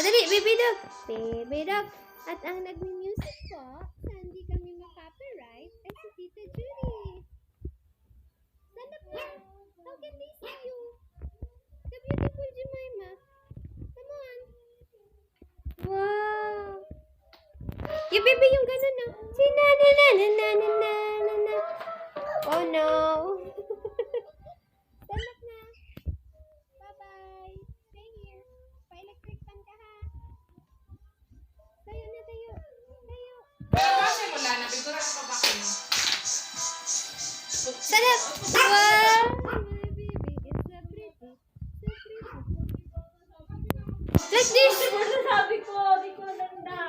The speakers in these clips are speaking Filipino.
dali, baby dog. Baby dog. At ang nag-music po, sa hindi kami makapiright, ay si Tita Judy. Stand up na. How can they see you? The beautiful Jemima. Come on. Wow. Yung baby yung ganun na. Si na na na na na na na na. Oh no. Stand up na. Bye-bye. Stay here. Pa-electric fan ka ha. Tayo na tayo. Tayo. Pero kasi wala na, bigura sa papakin. Stand up. Wow. My baby is so pretty. So pretty. Like this. Sabi ko, di ko nanda.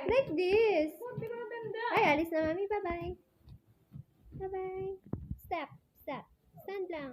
Like this. Di ko nanda. Ay, alis na mami. Bye-bye. Bye-bye. Step. Step. Stand lang.